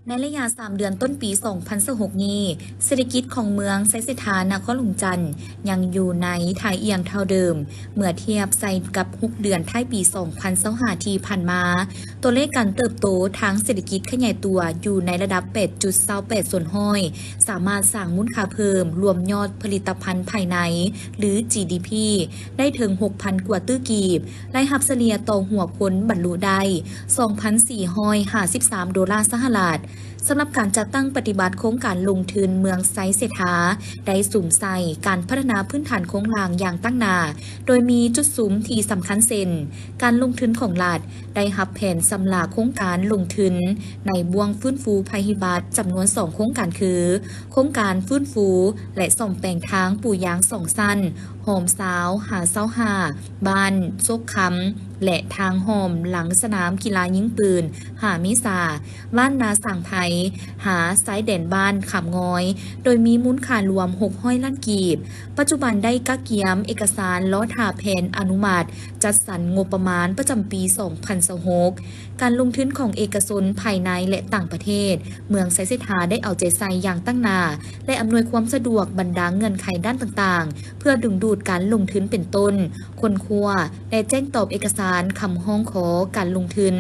ในระยะ3 เดือนต้นปี 2026 นี้เศรษฐกิจของเมืองไซเสถานครหลวงจันทน์ยังอยู่ในท่าเอียงเท่าเดิมเมื่อเทียบใส่กับ6 เดือนท้ายปี 2025 ที่ผ่านมา ตัวเลขการเติบโตทางเศรษฐกิจขยายตัวอยู่ในระดับ 8.28 ส่วนห้อย สามารถสร้างมูลค่าเพิ่มรวมยอดผลิตภัณฑ์ภายในหรือ GDP ได้ถึง 6,000 กว่าตื้อกีบรายรับเฉลี่ยต่อหัวคนบรรลุได้ 2,453 ดอลลาร์สหรัฐสำหรับการจัดตั้งปฏิบัติโครงการลงทุนเมืองไซเสถาได้สุ่มใส่การพัฒนาพื้นฐานโครงรางอย่างตั้งหน้าโดยมีจุดสูงที่สำคัญเช่นการลงทุนของรัฐได้รับแผนสำหรับโครงการลงทุนในบ่วงฟื้นฟูภัยพิบัติจำนวน2 โครงการคือโครงการฟื้นฟูและซ่อมแปลงทางปู่ยาง2 สั้นโฮมสาวหาเสาหาบ้านโซกคำและทางโฮมหลังสนามกีฬายิงปืนหามิสาบ้านนาสั่งไผหาไซเด่นบ้านขามง้อยโดยมีมูลค่ารวม600 ล้านกีบปัจจุบันได้กักเกียมเอกสารล้อถาแผนอนุมัติจัดสรรงบประมาณประจำปี 2026 การลงทุนของเอกชนภายในและต่างประเทศเมืองไซเสถาได้เอาใจใส่อย่างตั้งหน้าและอำนวยความสะดวกบรรดาเงื่อนไขด้านต่างๆเพื่อดึงดูดการลงทุนเป็นต้นคนครัวและแจ้งตอบเอกสารคำห้องขอการลงทุน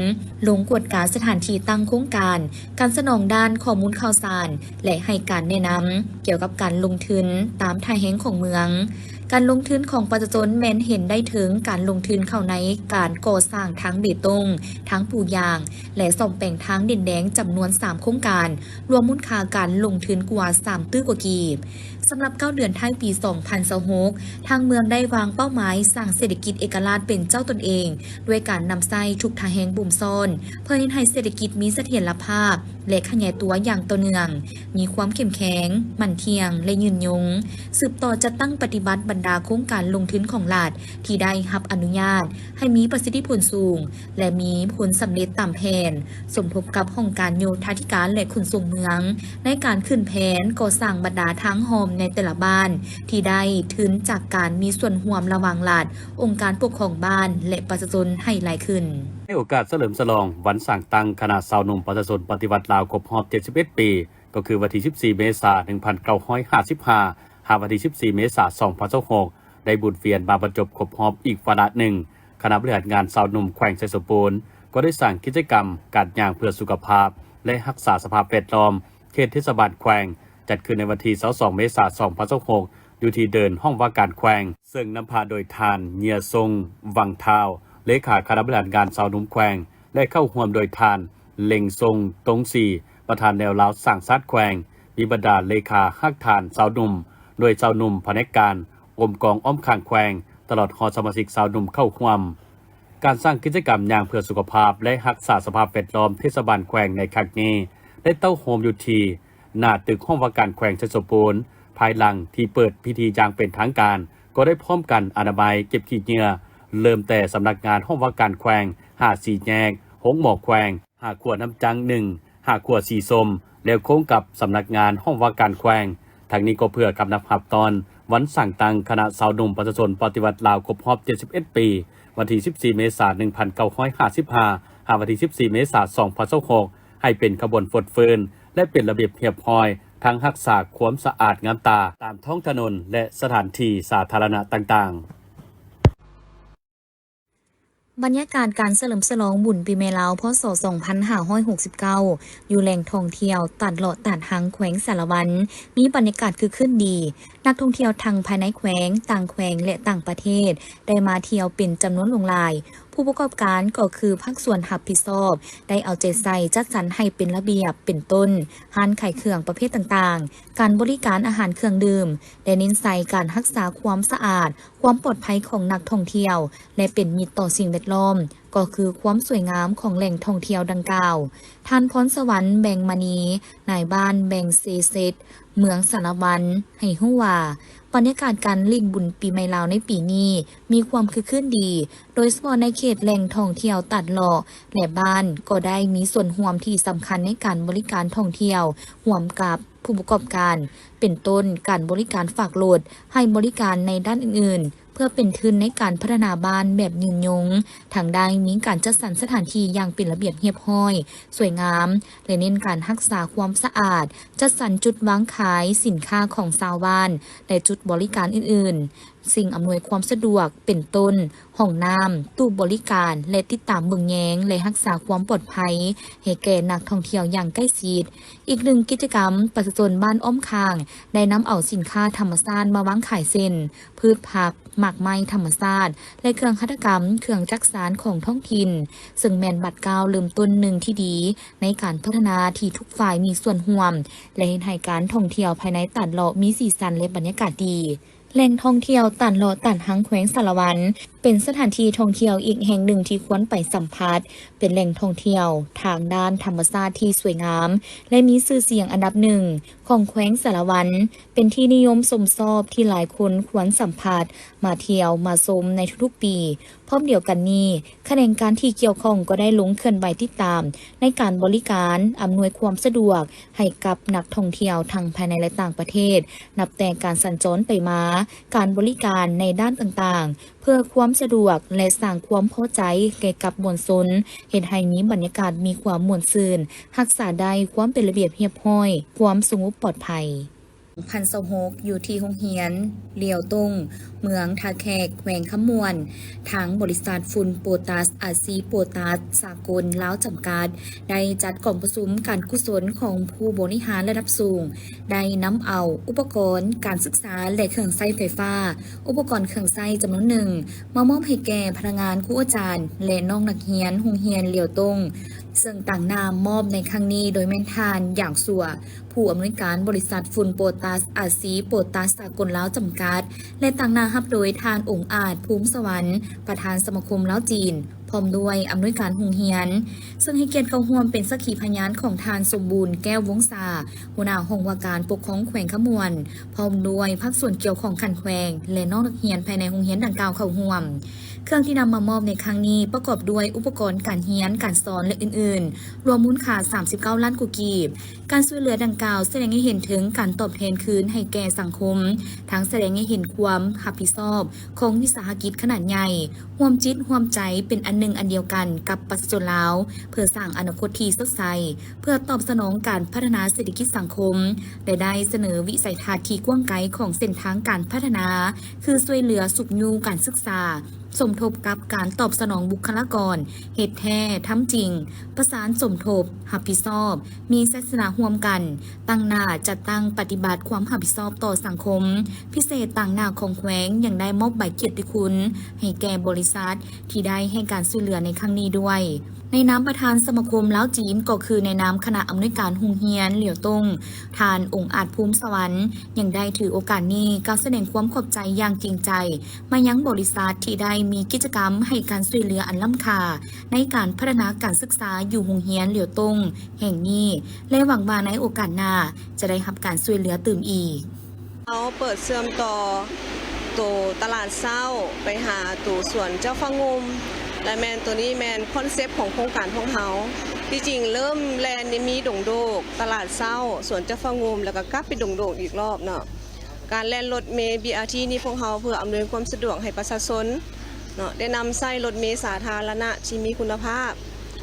ลงกวดการสถานที่ตั้งโครงการการสนองด้านข้อมูลข่าวสารและให้การแนะนำเกี่ยวกับการลงทุนตามท่าแห่งของเมืองการลงทุนของประชาชนแม้นเห็นได้ถึงการลงทุนเข้าในการก่อสร้างทั้งเบตงทั้งปูยางและซ่อมแปลงทางดินแดงจำนวน3 โครงการรวมมูลค่าการลงทุนกว่า3 ตื้อกว่ากีบสำหรับ9 เดือนท้ายปี 2026 ทางเมืองได้วางเป้าหมายสร้างเศรษฐกิจเอกราชเป็นเจ้าตนเองด้วยการนำไส้ทุกทางแห่งบุ่มซ่อนเพื่อให้เศรษฐกิจมีเสถียรภาพและขยายตัวอย่างต่อเนื่องมีความเข้มแข็งมั่นเที่ยงและยืนยงสืบต่อจะตั้งปฏิบัติบรรดาโครงการลงทุนของรัฐที่ได้รับอนุญาตให้มีประสิทธิผลสูงและมีผลสำเร็จตามแผนสมทบกับห้องการโยธาธิการและขนส่งเมืองในการขึ้นแผนก่อสร้างบรรดาทางโฮมในแต่ละบ้านที่ได้ทุนจากการมีส่วนร่วมระหว่างรัฐองค์การปกครองบ้านและประชาชนให้หลายขึ้นในโอกาสเฉลิมฉลองวันสร้างตั้งคณะชาวหนุ่มประชาชนปฏิวัติลาวครบรอบ 71 ปี ก็คือวันที่ 14 เมษายน 1955 หาวันที่ 14 เมษายน 2026 ได้บุญเวียนมาบรรจบครบรอบอีกวาระหนึ่งคณะบริหารงานชาวหนุ่มแขวงไชยสมบูรณ์ก็ได้สร้างกิจกรรมการย่างเพื่อสุขภาพและรักษาสภาพแวดล้อมเขตเทศบาลแขวงจัดขึ้นในวันที่ 22 เมษายน 2026 อยู่ที่เดินห้องว่าการแขวงซึ่งนำพาโดยทานเนียทรงวังเท้าเลขาคณะบริหารงานชาวหนุ่มแขวงและเข้าร่วมโดยทานเล็งทรงตงสีประธานแนวลาวสร้างชาติแขวงมีบรรดาเลขาฮักทานชาวหนุ่มโดยชาวหนุ่มแผนกการกรมกองอ้อมข้างแขวงตลอดหอสมาชิกชาวหนุ่มเข้าร่วมการสร้างกิจกรรมอย่างเพื่อสุขภาพและรักษาสภาพแวดล้อมเทศบาลแขวงในครั้งนี้ได้เต้าโฮมอยู่ที่หน้าตึกห้องว่าการแขวงไชยสมบูรณ์ภายหลังที่เปิดพิธีอย่างเป็นทางการก็ได้พร้อมกันอนามัยเก็บขี้เหงื่อเริ่มแต่สำนักงานห้องว่าการแขวง54 แยกหงหมอกแขวง5 ขวดน้ำจัง1 5 ขวดสีส้มแล้วโค้งกับสำนักงานห้องว่าการแขวงทางนี้ก็เพื่อกำนับหับตอนวันสั่งตังคณะชาวหนุ่มประชาชนปฏิวัติลาวครบรอบ 71 ปีวันที่ 14 เมษายน 1955 หาวันที่ 14 เมษายน 2026 ให้เป็นขบวนฟดฟืนและเป็นระเบียบเรียบร้อยทั้งรักษาความสะอาดงามตาตามท้องถนนและสถานที่สาธารณะต่างๆบรรยากาศการเฉลิมฉลองบุญปีใหม่ลาวพ.ศ. 2569 อยู่แหล่งท่องเที่ยวตัดเลาะตัดหางแขวงสารวันมีบรรยากาศคือขึ้นดี นักท่องเที่ยวทั้งภายในแขวงต่างแขวงและต่างประเทศได้มาเที่ยวเป็นจำนวนหลงหลายผู้ประกอบการก็คือภาคส่วนรับผิดชอบได้เอาใจใส่จัดสรรให้เป็นระเบียบเป็นต้นร้านขายเครื่องประเภทต่างๆการบริการอาหารเครื่องดื่มได้เน้นใส่การรักษาความสะอาดความปลอดภัยของนักท่องเที่ยวและเป็นมิตรต่อสิ่งแวดล้อมก็คือความสวยงามของแหล่งท่องเที่ยวดังกล่าวท่านพรสวรรค์แบงมณีนายบ้านแบงเซเซตเมืองสารวันให้ฮู้ว่าบรรยากาศการลิ่งบุญปีใหม่ลาวในปีนี้มีความคึกคืนดีโดยเฉพาะในเขตแหล่งท่องเที่ยวตัดเลาะและบ้านก็ได้มีส่วนร่วมที่สำคัญในการบริการท่องเที่ยวร่วมกับผู้ประกอบการเป็นต้นการบริการฝากโหลดให้บริการในด้านอื่นๆ เพื่อเป็นทุนในการพัฒนาบ้านแบบยืนยงทางได้มีการจัดสรรสถานที่อย่างเป็นระเบียบเรียบร้อยสวยงามและเน้นการรักษาความสะอาดจัดสรรจุดวางขายสินค้าของชาวบ้านและจุดบริการอื่นๆสิ่งอำนวยความสะดวกเป็นต้นห้องน้ำตู้บริการและติดตามเบิ่งแยงและรักษาความปลอดภัยให้แก่นักท่องเที่ยวอย่างใกล้ชิดอีกหนึ่งกิจกรรมประชาชนบ้านอ้อมคางได้นำเอาสินค้าธรรมชาติมาวางขายเส้นพืชผักหมากไม้ธรรมชาติและเครื่องหัตถกรรมเครื่องจักสานของท้องถิ่นซึ่งแมนบัตรก้าวเริ่มต้นหนึ่งที่ดีในการพัฒนาที่ทุกฝ่ายมีส่วนร่วมและให้การท่องเที่ยวภายในตลาดเลาะมีสีสันและบรรยากาศดีแหล่งท่องเที่ยวตลาดเลาะตลาดหังแขวงสารวันเป็นสถานที่ท่องเที่ยวอีกแห่งหนึ่งที่ควรไปสัมผัสเป็นแหล่งท่องเที่ยวทางด้านธรรมชาติที่สวยงามและมีชื่อเสียงอันดับหนึ่งของแขวงสารวันเป็นที่นิยมชมชอบที่หลายคนควรสัมผัสมาเที่ยวมาชมในทุกๆปีพร้อมเดียวกันนี้คณะการที่เกี่ยวข้องก็ได้ลงเคลื่อนไหวติดตามในการบริการอำนวยความสะดวกให้กับนักท่องเที่ยวทั้งภายในและต่างประเทศนับแต่การสัญจรไปมาการบริการในด้านต่างๆเพื่อความสะดวกและสร้างความพอใจแก่กับมวลชนเฮ็ดให้มีบรรยากาศมีความม่วนซื่นรักษาได้ความเป็นระเบียบเรียบร้อยความสงบปลอดภัย2026อยู่ที่โรงเรียนเลียวตุ้งเมืองทาแขกแขวงขมวนทางบริษัทฝุ่นโปรตัสอาซีโปรตัสสากลลาวจำกัดได้จัดกล่องประชุมการกุศลของผู้บริหารระดับสูงได้นำเอาอุปกรณ์การศึกษาและเครื่องใช้ไฟฟ้าอุปกรณ์เครื่องใช้จำนวนหนึ่งมามอบให้แก่พนักงานครูอาจารย์และน้องนักเรียนโรงเรียนเลียวตุ้งซึ่งต่างนามมอบในครั้งนี้โดยแม่นทานอย่างสัวผู้อำนวยการบริษัทฝุ่นโปรตัสอาซีโปรตัสสากลลาวจำกัดและต่างนารับโดยทานองค์อาจภูมิสวรรค์ประธานสมาคมลาวจีนพร้อมด้วยอำนวยการโรงเรียนซึ่งให้เกียรติเข้าร่วมเป็นสักขีพยานของทานสมบูรณ์แก้ววงศาหัวหน้าห้องว่าการปกครองแขวงขมวนพร้อมด้วยภาคส่วนเกี่ยวของขันแขวงและน้องนักเรียนภายในโรงเรียนดังกล่าวเข้าร่วมเครื่องที่นำมามอบในครั้งนี้ประกอบด้วยอุปกรณ์การเรียนการสอนและอื่นๆรวมมูลค่า39 ล้านกุกีบการช่วยเหลือดังกล่าวแสดงให้เห็นถึงการตอบแทนคืนให้แก่สังคมทั้งแสดงให้เห็นความรับผิดชอบของวิสาหกิจขนาดใหญ่ร่วมจิตร่วมใจเป็นอันหนึ่งอันเดียวกันกับประชาชนลาวเพื่อสร้างอนาคตที่สดใสเพื่อตอบสนองการพัฒนาเศรษฐกิจสังคมและได้เสนอวิสัยทัศน์ที่กว้างไกลของเส้นทางการพัฒนาคือช่วยเหลือสุขยูการศึกษาสมทบกับการตอบสนองบุคลากรเหตุแท้ทำจริงประสานสมทบรับผิดชอบมีศาสนาร่วมกันตั้งหน้าจัดตั้งปฏิบัติความรับผิดชอบต่อสังคมพิเศษต่างหน้าของแขวงยังได้มอบใบเกียรติคุณให้แก่บริษัทที่ได้ให้การช่วยเหลือในครั้งนี้ด้วยในนามประธานสมาคมลาวจีนก็คือในนามคณะอำนวยการโรงเรียนเหลียวตงทานองค์อาจภูมิสวรรค์ยังได้ถือโอกาสนี้กล่าวแสดงความขอบใจอย่างจริงใจมายังบริษัทที่ได้มีกิจกรรมให้การช่วยเหลืออันล้ำค่าในการพัฒนาการศึกษาอยู่โรงเรียนเหลียวตงแห่งนี้และหวังว่าในโอกาสหน้าจะได้รับการช่วยเหลือตื่มอีกเขาเปิดเชื่อมต่อตัวตลาดเศร้าไปหาตัวสวนเจ้าฟ้างุมและแมนตัวนี้แมนคอนเซปต์ของโครงการของเขาที่จริงเริ่มแลนนี่มีดงโดกตลาดเศร้าสวนเจ้าฟ้างุมแล้วก็กลับไปดงโดกอีกรอบเนาะการแล่นรถเมล์ BRT นี่พวกเขาเพื่ออำนวยความสะดวกให้ประชาชนเนาะได้นำใช้รถเมล์สาธารณะที่มีคุณภาพ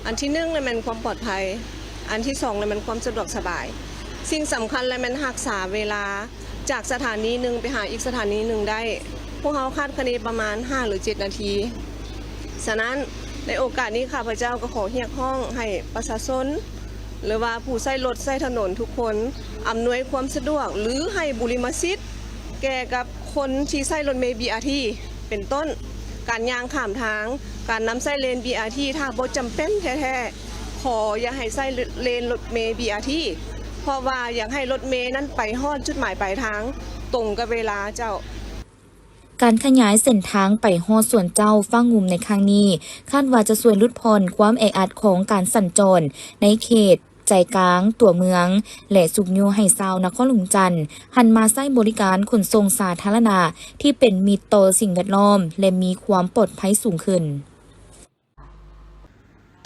อันที่1เลยมันความปลอดภัยอันที่2เลยมันความสะดวกสบายสิ่งสำคัญเลยมันรักษาเวลาจากสถานีหนึ่งไปหาอีกสถานีหนึ่งได้พวกเขาคาดคะเนประมาณ5หรือ7นาทีฉะนั้นในโอกาสนี้ข้าพเจ้าก็ขอเรียกร้องให้ประชาชนหรือว่าผู้ใช้รถใช้ถนนทุกคนอำนวยความสะดวกหรือให้บุริมสิทธิ์แก่กับคนที่ใช้รถเมล์ BRT เป็นต้นการย่างข้ามทางการนำใช้เลน BRT ถ้าบ่จำเป็นแท้ๆขออย่าให้ใช้เลนรถเมล์ BRT เพราะว่าอยากให้รถเมล์นั้นไปฮอดจุดหมายปลายทางตรงกับเวลาเจ้าการขยายเส้นทางไปฮอดสวนเจ้าฟ้างุมในครั้งนี้คาดว่าจะช่วยลดพรความแออัดของการสัญจรในเขตใจกลางตัวเมืองและสุขยูให้ชาวนครหลวงจันทน์หันมาใช้บริการขนส่งสาธารณะที่เป็นมิตรต่อสิ่งแวดล้อมและมีความปลอดภัยสูงขึ้น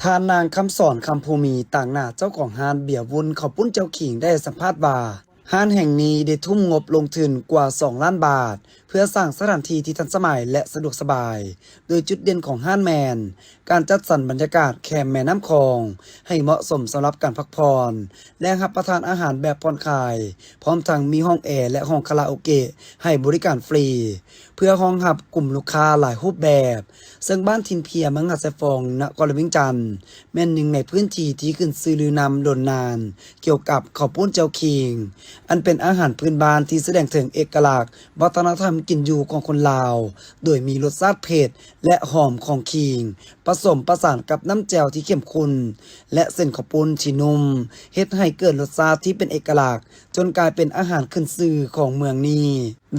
ท่านนางคำสอนคำภูมิต่างหน้าเจ้าของฮานเบียร์วุ้นขอบปุ้นเจ้าขิงได้สัมภาษณ์ว่า ห้างแห่งนี้ได้ทุ่มงบลงทุนกว่า 2 ล้านบาท เพื่อสร้างสถานที่ที่ทันสมัยและสะดวกสบาย โดยจุดเด่นของห้างแมน การจัดสรรบรรยากาศแคมแม่น้ำคลอง ให้เหมาะสมสำหรับการพักผ่อนและรับประทานอาหารแบบผ่อนคลาย พร้อมทั้งมีห้องแอร์และห้องคาราโอเกะให้บริการฟรี เพื่อรองรับกลุ่มลูกค้าหลายรูปแบบ ซึ่งบ้านทินเพียเมืองหาดทรายฟองนครหลวงเวียงจันทน์แม่นหนึ่งในพื้นที่ที่ขึ้นชื่อลือนำโดนนาน เกี่ยวกับข้าวปุ้นเจ้าขิง อันเป็นอาหารพื้นบ้านที่แสดงถึงเอกลักษณ์วัฒนธรรมกินอยู่ของคนลาว โดยมีรสชาติเผ็ดและหอมของขิง ผสมประสานกับน้ำแจ่วที่เข้มข้นและเส้นข้าวปุ้นที่นุ่มเฮ็ดให้เกิดรสชาติที่เป็นเอกลักษณ์ จนกลายเป็นอาหารขึ้นชื่อของเมืองนี้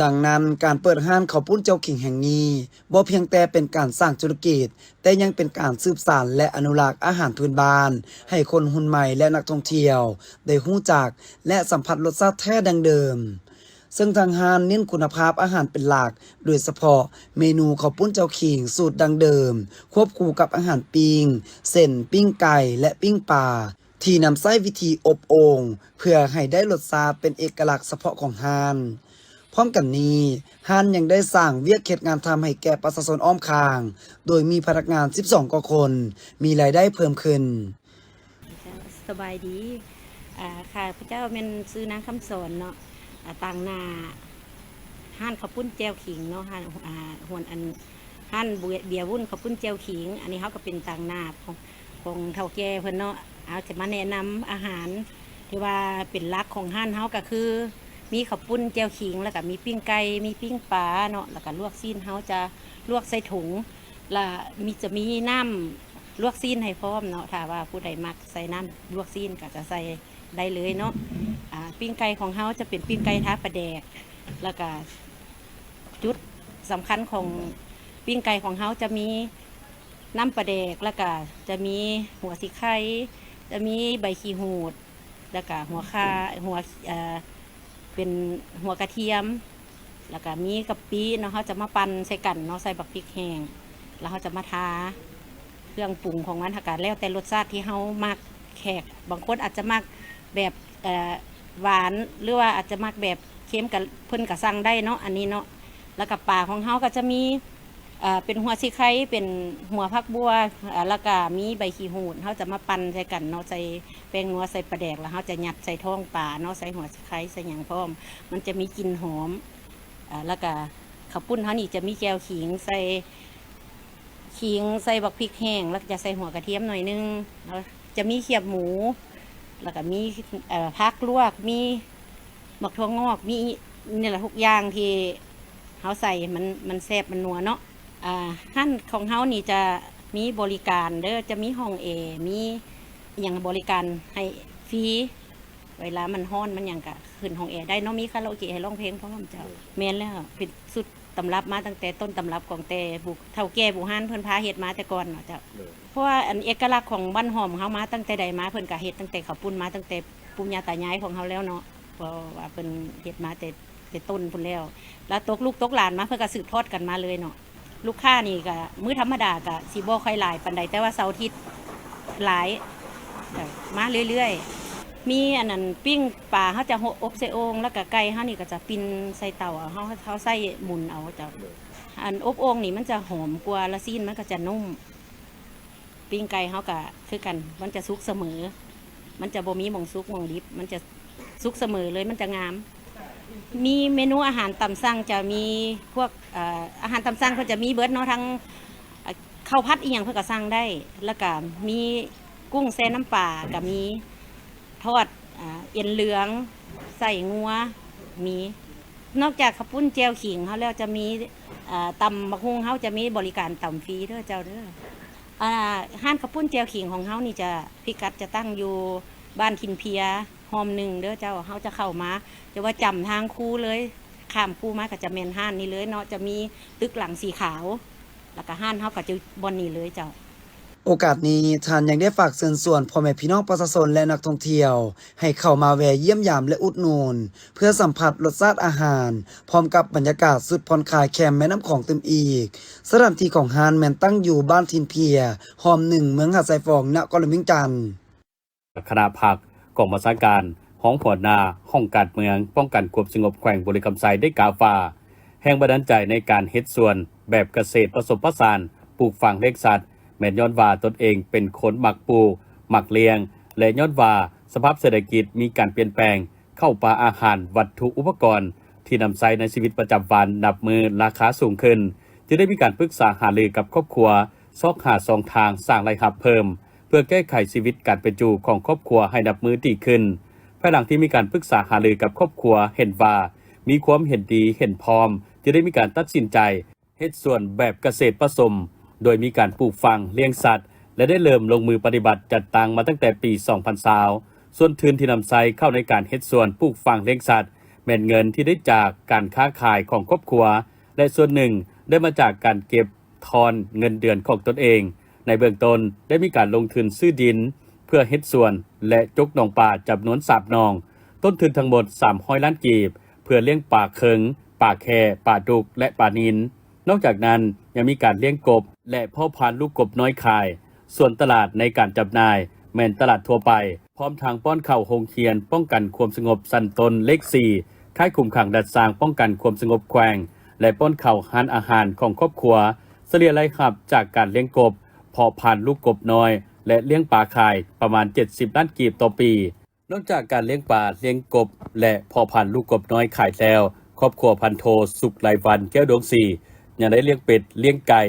ดังนั้นการเปิดห้างข้าวปุ้นเจ้าขิงแห่งนี้บ่เพียงแต่เป็นการสร้างธุรกิจ แต่ยังเป็นการสืบสานและอนุรักษ์อาหารพื้นบ้าน ให้คนรุ่นใหม่และนักท่องเที่ยวได้รู้จักและสัมผัสรสชาติแท้ดังเดิม ซึ่งทางห้างเน้นคุณภาพอาหารเป็นหลัก โดยเฉพาะเมนูข้าวปุ้นเจ้าขิงสูตรดังเดิม ควบคู่กับอาหารปิ้งเส้นปิ้งไก่และปิ้งปลาที่นำใช้วิธีอบโอ่งเพื่อให้ได้รสชาติเป็นเอกลักษณ์เฉพาะของห้างพร้อมกันนี้ห้างยังได้สร้างเวียกเขตงานทำให้แก่ประชาชนอ้อมข้าง โดยมีพนักงาน 12 กว่าคน มีรายได้เพิ่มขึ้น สบายดีค่ะพระเจ้าเป็นซื้อนางคำสอนเนาะต่างนาห้านข้าวปุ้นแจวขิงเนาะห้านหวนอันห้านเบียร์วุ้นข้าวปุ้นแจวขิงอันนี้เขาก็เป็นต่างนาของเฒ่าแก่เพิ่นเนาะเอาจะมาแนะนำอาหารที่ว่าเป็นหลักของห้านเขาก็คือมีข้าวปุ้นแจวขิงแล้วก็มีปิ้งไก่มีปิ้งปลาเนาะแล้วก็ลวกซีนเขาจะลวกใส่ถุงแล้วจะมีน้ำลวกซีนให้พร้อมเนาะถ้าว่าผู้ใดมักใส่น้ำลวกซีนก็จะใส่ได้เลยเนาะปิ้งไก่ของเขาจะเป็นปิ้งไก่ท้าปลาแดกแล้วก็จุดสำคัญของปิ้งไก่ของเขาจะมีน้ำปลาแดกแล้วก็จะมีหัวสีไข่จะมีใบขี้หูดแล้วก็หัวข่าเป็นหัวกระเทียมแล้วก็มีกะปิเนาะเขาจะมาปั่นใส่กันเนาะใส่บักพริกแห้งแล้วเขาจะมาทาเครื่องปรุงของมันอากาศแล้วแต่รสชาติที่เขามักแขกบางคนอาจจะมักแบบหวานหรือว่าอาจจะมักแบบเค็มกับเพิ่นกับสั่งได้เนาะอันนี้เนาะแล้วกับปลาของเขาก็จะมีเป็นหัวซีไข่เป็นหัวผักบัวแล้วก็มีใบขี้หูดเขาจะมาปั่นใส่กันเนาะใส่แป้งนัวใส่ปลาแดกแล้วเขาจะยัดใส่ท้องปลาเนาะใส่หัวซีไข่ใส่หยังพร้อมมันจะมีกลิ่นหอมแล้วก็ข้าวปุ้นเขานี่จะมีแก้วขิงใส่บักพริกแห้งแล้วจะใส่หัวกระเทียมหน่อยนึงแล้วจะมีเขียบหมูแล้วก็มีผักลวกมีหมักถั่วงอกมีนี่แหละทุกอย่างที่เขาใส่มันแซ่บมันนัวเนาะห้านของเขานี่จะมีบริการเด้อจะมีห้องแอร์มีอย่างบริการให้ฟรีเวลามันฮ้อนมันอย่างกะขึ้นห้องแอร์ได้เนาะมีคาราโอเกะให้ร้องเพลงพร้อมเจ้าแม่นแล้วเป็นสุดตำรับมาตั้งแต่ต้นตำรับของแต่บุกเท่าแก่บุฮั่นเพิ่นพาเฮ็ดมาแต่ก่อนเนาะเจ้าเพราะว่าอันเอกลักษณ์ของบ้านหอมเขามาตั้งแต่ใดมาเพิ่นก็เฮ็ดตั้งแต่ข้าวปุ้นมาตั้งแต่ปู่ย่าตายายของเขาแล้วเนาะเพราะว่าเพิ่นเฮ็ดมาแต่ต้นพุ่นแล้วตกลูกตกหลานมาเพิ่นก็สืบทอดกันมาเลยเนาะลูกค้านี่ก็มื้อธรรมดาก็สิบ่ค่อยหลายปานใดแต่ว่าเสาร์อาทิตย์หลายมาเรื่อยๆมีอันนั้นปิ้งปลาเขาจะอบใส่โอ่งแล้วก็ไก่เขานี่ก็จะปิ้นใส่เตาเขาใส่หมุนเอาเจ้าอันอบโอ่งนี่มันจะหอมกว่าละซีนมันก็จะนุ่มปิ้งไก่เขาก็คือกันมันจะสุกเสมอมันจะบ่มีหม่องสุกหม่องดิบมันจะสุกเสมอเลยมันจะงามมีเมนูอาหารตามสั่งจะมีพวกอาหารตามสั่งเพิ่นจะมีเบิดเนาะทั้งข้าวผัดอีหยังเพิ่นก็สั่งได้แล้วก็มีกุ้งแซ่น้ำปลาก็มีทอดเอ็นเหลืองใส่งัวมีนอกจากข้าวปุ้นแจ่วขิงเขาแล้วจะมีตำบักฮุงเขาจะมีบริการตำฟรีเด้อเจ้าเด้อห้านข้าวปุ้นแจ่วขิงของเขานี่จะพิกัดจะตั้งอยู่บ้านทินเพียหอมหนึ่งเด้อเจ้าเขาจะเข้ามาจะว่าจำทางคู่เลยข้ามคู่มาก็จะเมนห้านนี่เลยเนาะจะมีตึกหลังสีขาวแล้วก็ห้านเขาก็จะบอนนี่เลยเจ้า โอกาสนี้ท่านยังได้ฝากเชิญชวนพ่อแม่พี่น้องประชาชนและนักท่องเที่ยวให้เข้ามาแวะเยี่ยมยามและอุดหนุนเพื่อสัมผัสรสชาติอาหารพร้อมกับบรรยากาศสุดผ่อนคลายแคมแม่น้ำของเต็มอีกสถานที่ของฮานแมนตั้งอยู่บ้านทินเพียหอมหนึ่งเมืองหาดทรายฟองนครหลวงเวียงจันทน์คณะผักกองบัญชาการห ห้องหัวหน้าห้องการเมืองป้องกันความสงบแขวงบริคำไซได้กล่าวว่าแห่งบันดาลใจในการเฮ็ดสวนแบบเกษตรผสมผสานปลูกฝังเลี้ยงสัตว์แม่นย้อนว่าตนเองเป็นคนมักปลูกมักเลี้ยงและย้อนว่าสภาพเศรษฐกิจมีการเปลี่ยนแปลงเข้าปลาอาหารวัตถุอุปกรณ์ที่นำใช้ในชีวิตประจำวันนับมือราคาสูงขึ้นจึงได้มีการปรึกษาหารือกับครอบครัวซอกหาสองทางสร้างรายรับเพิ่มเพื่อแก้ไขชีวิตการเป็นอยู่ของครอบครัวให้นับมือดีขึ้นภายหลังที่มีการปรึกษาหารือกับครอบครัวเห็นว่ามีความเห็นดีเห็นพร้อมจึงได้มีการตัดสินใจเฮ็ดสวนแบบเกษตรผสมโดยมีการปลูกฝังเลี้ยงสัตว์และได้เริ่มลงมือปฏิบัติจัดตั้งมาตั้งแต่ปี2020ส่วนทุนที่นำใช้เข้าในการเฮ็ดสวนปลูกฝังเลี้ยงสัตว์แม่นเงินที่ได้จากการค้าขายของครอบครัวและส่วนหนึ่งได้มาจากการเก็บทอนเงินเดือนของตนเองในเบื้องต้นได้มีการลงทุนซื้อดินเพื่อเฮ็ดสวนและจกหนองปลาจำนวน3หนองต้นทุนทั้งหมด300ล้านกีบเพื่อเลี้ยงปลาเคิงปลาแคปลาดุกและปลานิลนอกจากนั้นยังมีการเลี้ยงกบและพ่อพันธุ์ลูกกบน้อยขายส่วนตลาดในการจำหน่ายแม่นตลาดทั่วไปพร้อมทางป้อนเข้าโรงเรียนป้องกันความสงบสันตนเลข4ค่ายคุมขังดัดสร้างป้องกันความสงบแขวงและป้อนเข้าร้านอาหารของครอบครัวเฉลี่ยรายรับจากการเลี้ยงกบเพาะพันธุ์ลูกกบน้อยและเลี้ยงปลาขายประมาณ70ล้านกีบต่อปีนอกจากการเลี้ยงปลาเลี้ยงกบและเพาะพันธุ์ลูกกบน้อยขายแล้วครอบครัวพันโทสุขไลวันแก้วดวงศรียังได้เลี้ยงเป็ดเลี้ยงไก่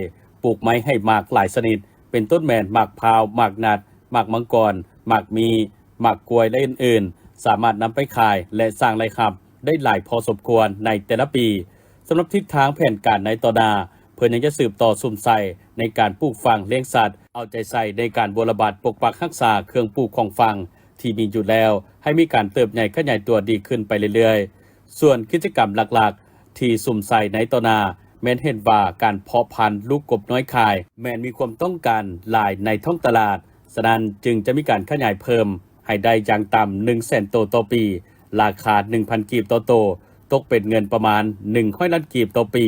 ปลูกไม้ให้หมากหลายชนิดเป็นต้นแมนหมากพร้าวหมากนัดหมากมังกรหมากมีหมากกล้วยและอื่นๆสามารถนำไปขายและสร้างรายรับได้หลายพอสมควรในแต่ละปีสำหรับทิศทางแผนการในต่อหน้าเพื่อยังจะสืบต่อสุ่มใส่ในการปลูกฝังเลี้ยงสัตว์เอาใจใส่ในการบำบัดปกปักรักษาเครื่องปลูกของฝังที่มีอยู่แล้วให้มีการเติบใหญ่ขยายตัวดีขึ้นไปเรื่อยๆส่วนกิจกรรมหลักๆที่สุ่มใส่ในต่อหน้าแม้นเห็นว่าการเพาะพันธุ์ลูกกบน้อยขายแม้นมีความต้องการหลายในท้องตลาดฉะนั้นจึงจะมีการขยายเพิ่มให้ได้อย่างต่ำ 100,000 ตัวต่อปีราคา 1,000 กีบต่อตัวตกเป็นเงินประมาณ100ล้านกีบต่อปี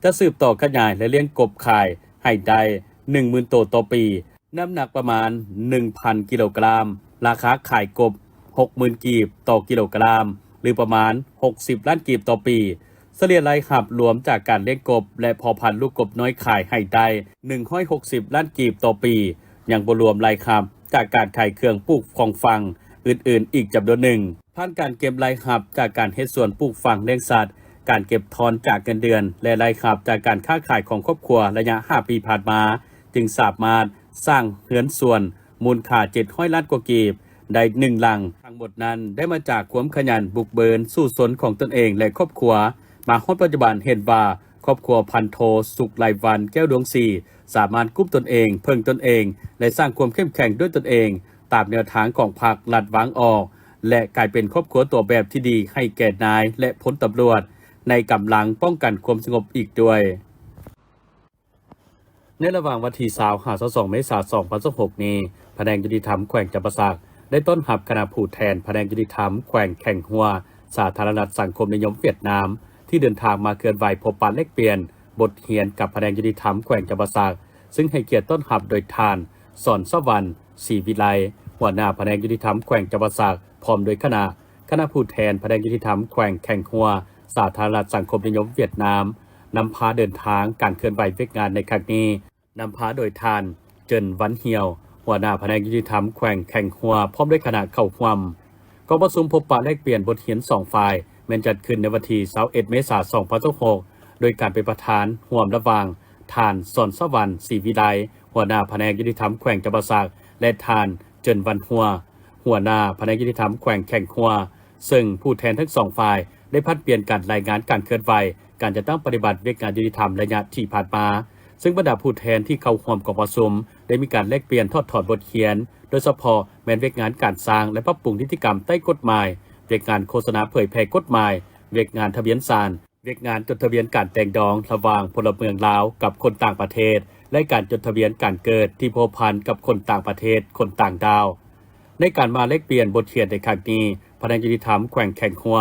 จะสืบต่อขยายและเลี้ยงกบขายให้ได้ 10,000 ตัวต่อปีน้ำหนักประมาณ 1,000 กิโลกรัมราคาขายกบ 60,000 กีบต่อกิโลกรัมหรือประมาณ60ล้านกีบต่อปีเฉลี่ยรายรับรวมจากการเลี้ยงกบและเพาะพันธุ์ลูกกบน้อยขายให้ได้160ล้านกีบต่อปียังบ่รวมรายรับจากการขายเครื่องปลูกของฝังอื่นๆอีกจำนวนหนึ่งผ่านการเก็บรายรับจากการเฮ็ดสวนปลูกฝังเลี้ยงสัตว์การเก็บทอนจากเงินเดือนและรายรับจากการค้าขายของครอบครัวระยะ5ปีผ่านมาจึงสามารถสร้างเรือนสวนมูลค่า700ล้านกว่ากีบได้1หลังทั้งหมดนั้นได้มาจากความขยันบุกเบินสู่สวนของตนเองและครอบครัวมาฮอดปัจจุบันเห็นว่าครอบครัวพันโทสุขไลวันแก้วดวงศรีสามารถกู้ตนเองเพิ่งตนเองและสร้างความเข้มแข็งด้วยตนเองตามแนวทางของพรรคลัดวางออกและกลายเป็นครอบครัวตัวแบบที่ดีให้แก่นายและพลตำรวจในกำลังป้องกันความสงบอีกด้วยในระหว่างวันที่22 เมษายน 2026 นี้แผนกยุติธรรมแขวงจำปาสักได้ต้อนรับคณะผู้แทนแผนกยุติธรรมแขวงแข่งหัวสาธารณรัฐสังคมนิยมเวียดนามที่เดินทางมาเคลื่อนไหวพบปะแลกเปลี่ยนบทเรียนกับแผนกยุติธรรมแขวงจำปาสักซึ่งให้เกียรติต้อนรับโดยท่านสอนสวรรค์ศรีวิไลหัวหน้าแผนกยุติธรรมแขวงจำปาสักพร้อมโดยคณะผู้แทนแผนกยุติธรรมแขวงแข่งหัวสาธารณรัฐสังคมนิยมเวียดนามนำพาเดินทางการเคลื่อนไหวเวียกงานในครั้งนี้นำพาโดยท่านเจินวันเหี่ยวหัวหน้าแผนกยุติธรรมแขวงแข่งหัวพร้อมด้วยคณะเข้าร่วมกองประชุมพบปะแลกเปลี่ยนบทเรียน2ฝ่ายแม้นจัดขึ้นในวันที่21 เมษายน 2026 โดยการเป็นประธานร่วมระหว่างท่านสอนสวรรค์ศรีวิไลหัวหน้าแผนกยุติธรรมแขวงจำปาสักและท่านเจินวันหัวหน้าแผนกยุติธรรมแขวงแข่งหัวซึ่งผู้แทนทั้งสองฝ่ายได้ผลัดเปลี่ยนการรายงานการเคลื่อนไหวการจัดตั้งปฏิบัติเวกงานยุติธรรมระยะที่ผ่านมาซึ่งบรรดาผู้แทนที่เข้าร่วมกองประชุมได้มีการแลกเปลี่ยนทอดถอนบทเรียนโดยเฉพาะแม้นเวกงานการสร้างและปรับปรุงนิติกรรมใต้กฎหมายเวกงานโฆษณาเผยแพร่กฎหมายเวกงานทะเบียนสารเวกงานจดทะเบียนการแต่งดองระหว่างพลเมืองลาวกับคนต่างประเทศและการจดทะเบียนการเกิดที่พัวพันกับคนต่างประเทศคนต่างดาวในการมาแลกเปลี่ยนบทเรียนในครั้งนี้แผนกยุติธรรมแขวงแข่งหัว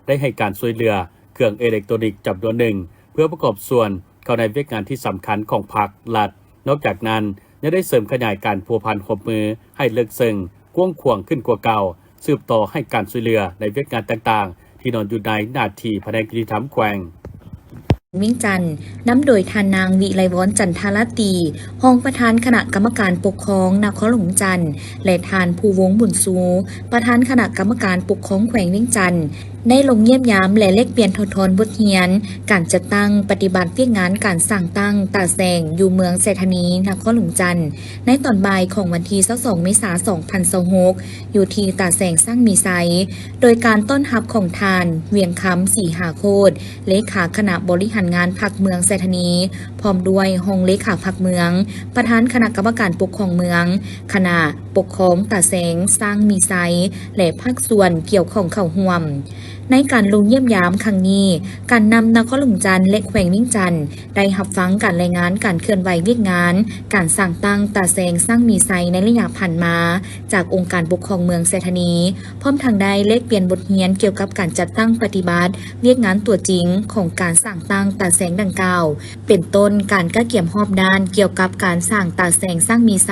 ได้ให้การช่วยเหลือเครื่องอิเล็กทรอนิกส์จำนวนหนึ่งเพื่อประกอบส่วนเข้าในเวกงานที่สำคัญของพรรครัฐนอกจากนั้นยังได้เสริมขยายการพัวพันหบมือให้เลิกซึ้งกว้างขวางขึ้นกว่าเก่า สืบต่อให้การช่วยเหลือในเวียกงานต่างๆที่นอนอยู่ในหน้าที่แผนกกิจธรรมแขวงเวียงจันทน์นำโดยทานนางวิไลวรจันทารตีรองประธานคณะกรรมการปกครองนครหลวงจันทน์และทานภูวงศ์บุญสูประธานคณะกรรมการปกครองแขวงเวียงจันทน์ได้ลงเยี่ยมยามและแลกเปลี่ยนทดทอนบทเรียนการจัดตั้งปฏิบัติเวียกงานการสร้างตั้งตาแสงอยู่เมืองเศรษฐนีนครหลวงจันทน์ในตอนบ่ายของวันที่22เมษายน2026อยู่ที่ตาแสงสร้างมีไซโดยการต้อนรับของทานเวียงคำสีหาโคตรเลขาคณะบริหารงานพรรคเมืองเศรษฐนีพร้อมด้วยห้องเลขาพรรคเมืองประธานคณะกรรมการปกครองเมืองคณะปกครองตาแสงสร้างมีไซและภาคส่วนเกี่ยวข้องเข้าร่วมในการลงเยี่ยมยามครั้งนี้การนำนครหลวงจันทน์และแขวงเวียงจันทน์ได้รับฟังการรายงานการเคลื่อนไหวเวียกงานการสร้างตั้งตาแสงสร้างมีไซในระยะผ่านมาจากองค์การปกครองเมืองเศรษฐนีพร้อมทางได้เลขเปลี่ยนบทเรียนเกี่ยวกับการจัดตั้งปฏิบัติเวียกงานตัวจริงของการสร้างตั้งตาแสงดังกล่าวเป็นต้นการก้าเกี่ยมรอบด้านเกี่ยวกับการสร้างตาแสงสร้างมีไซ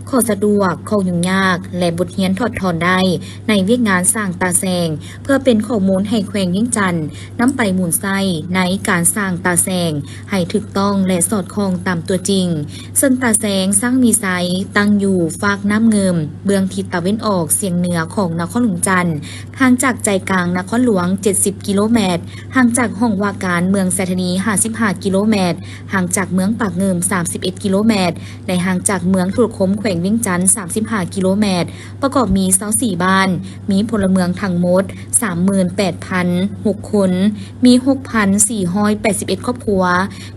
ข้อสะดวกข้อยุ่งยากและบทเรียนถอดถอนได้ในเวียกงานสร้างตาแสงเพื่อเป็นข้อมูลให้แขวงเวียงจันทน์นำไปหมุนไส้ในการสร้างตาแสงให้ถูกต้องและสอดคล้องตามตัวจริงซึ่งตาแสงสร้างมีไซตั้งอยู่ฝากน้ำเงิมเบื้องทิศตะวันออกเฉียงเหนือของนครหลวงจันทน์ห่างจากใจกลางนครหลวง70กิโลเมตรห่างจากห้องว่าการเมืองเศรษฐนี55กิโลเมตรห่างจากเมืองปากเงิม31กิโลเมตรและห่างจากเมืองถูกคมแขวงเวียงจันทน์35กิโลเมตรประกอบมี24บ้านมีพลเมืองทั้งหมด 38,006 คนมี 6,481 ครอบครัว